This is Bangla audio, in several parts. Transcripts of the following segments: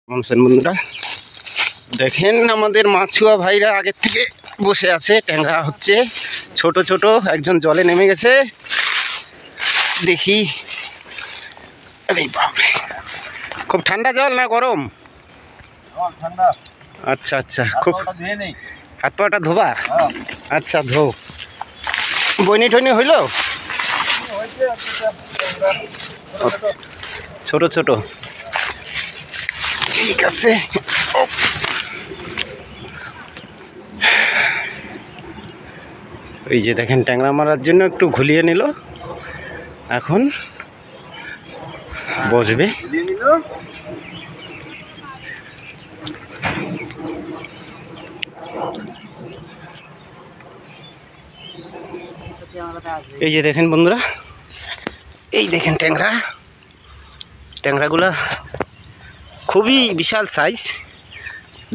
নমস্কার বন্ধুরা, দেখেন আমাদের মাছুয়া ভাইরা আগের থেকে বসে আছে। ট্যাংরা হচ্ছে ছোট ছোট, একজন জলে নেমে গেছে। দেখি, আরে বাপরে, খুব ঠান্ডা জল না গরম? ঠান্ডা। আচ্ছা আচ্ছা, খুব হাত পাটা ধোবা? আচ্ছা, ধো। বইনি টইনি হইল? ছোট ছোট, ঠিক আছে। এই যে দেখেন, ট্যাংরা মারার জন্য একটু ঘুলিয়ে নিল, এখন বসবে। এই যে দেখেন বন্ধুরা, এই দেখেন ট্যাংরাগুলা খুবই বিশাল সাইজ,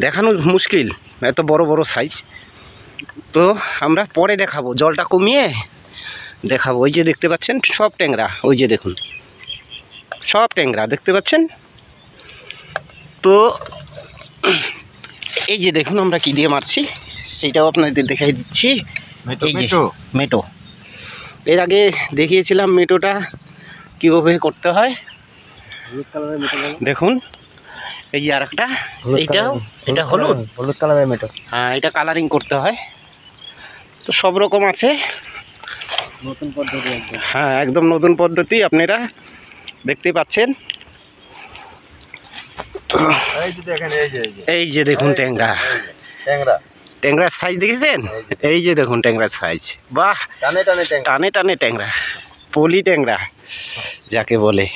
দেখানো মুশকিল, এত বড় বড় সাইজ। তো আমরা পরে দেখাবো, জলটা কমিয়ে দেখাবো। ওই যে দেখতে পাচ্ছেন সব ট্যাংরা, ওই যে দেখুন সব ট্যাংরা দেখতে পাচ্ছেন। তো এই যে দেখুন আমরা কি দিয়ে মারছি, সেইটাও আপনাদের দেখাই দিচ্ছি। এই যে মেটো, এর আগে দেখিয়েছিলাম মেটোটা কীভাবে করতে হয়। দেখুন এই যে আর একটা, এটা হলুদ কালারের মেটো। হ্যাঁ, এটা কালারিং করতে হয়। তো সব রকম আছে, নতুন পদ্ধতি। হ্যাঁ, একদম নতুন পদ্ধতি, আপনারা দেখতে পাচ্ছেন। এই যে দেখুন ট্যাংরার সাইজ দেখেছেন? এই যে দেখুন ট্যাংরার সাইজ, বাহ, টানে টানে ট্যাংরা, পলি ট্যাংরা যাকে বলে।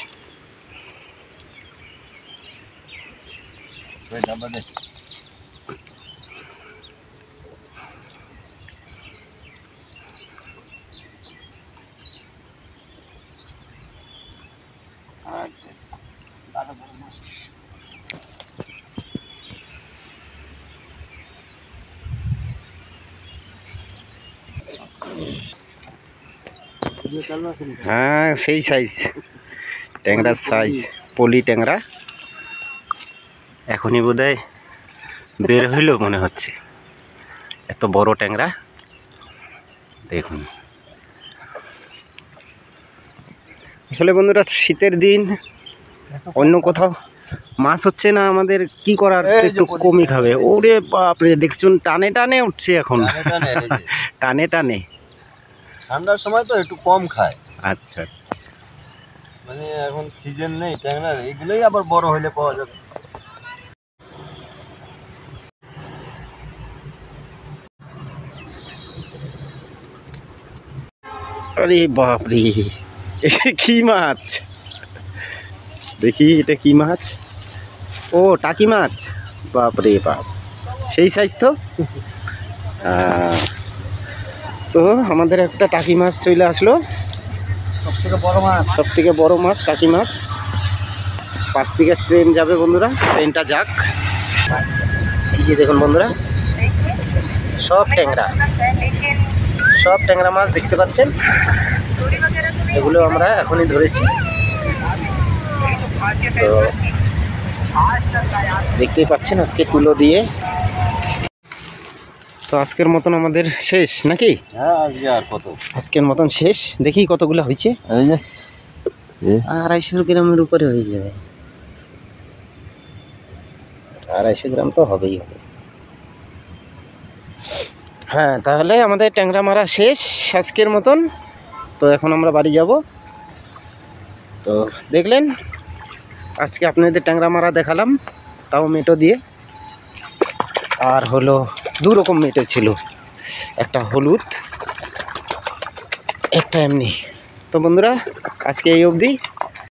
হ্যাঁ, সেই সাইজ ট্যাংরার সাইজ, পলি ট্যাংরা। এখনই বোধহয় বের হইল মনে হচ্ছে, এত বড় ট্যাংরা দেখুন। আসলে বন্ধুরা, শীতের দিন অন্য কোথাও মাছ হচ্ছে না, আমাদের কি করার, একটু কমই খাবে। ওরে বাপরে, দেখছুন টানে টানে উঠছে এখন, টানে টানে। ঠান্ডার সময় তো একটু কম খায়। আচ্ছা আচ্ছা, মানে এখন সিজন নেই ট্যাংরার, এগুলোই আবার বড় হইলে পাওয়া যাবে। আরে বাপরে, এটা কি মাছ? দেখি এটা কি মাছ? ও, টাকি মাছ। বাপরে বাপ, সেই সাইজ তো। তো আমাদের একটা টাকি মাছ চলে আসলো, সব থেকে বড় মাছ টাকি মাছ। পাশ থেকে ট্রেন যাবে বন্ধুরা, ট্রেনটা যাক। এই যে দেখুন বন্ধুরা, সব ট্যাংরা মাছ দেখতে পাচ্ছেন। এগুলো আমরা এখনই ধরেছি। তো দেখতেই পাচ্ছেন আজকে তুলো দিয়ে। তো আজকের মতন আমাদের শেষ নাকি? হ্যাঁ, আর কত, আজকের মতন শেষ। দেখি কতগুলো হয়েছে। 250 গ্রামের উপরে হয়ে যাবে। 250 গ্রাম তো হবেই হবে। হ্যাঁ, তাহলে আমাদের ট্যাংরা মারা শেষ আজকের মতন। তো এখন আমরা বাড়ি যাব। তো দেখলেন, আজকে আপনাদের ট্যাংরা মারা দেখালাম, তাও মেটো দিয়ে। আর হলো 2 রকম মেটো ছিল, একটা হলুদ, একটা এমনি। তো বন্ধুরা, আজকে এই অবধি।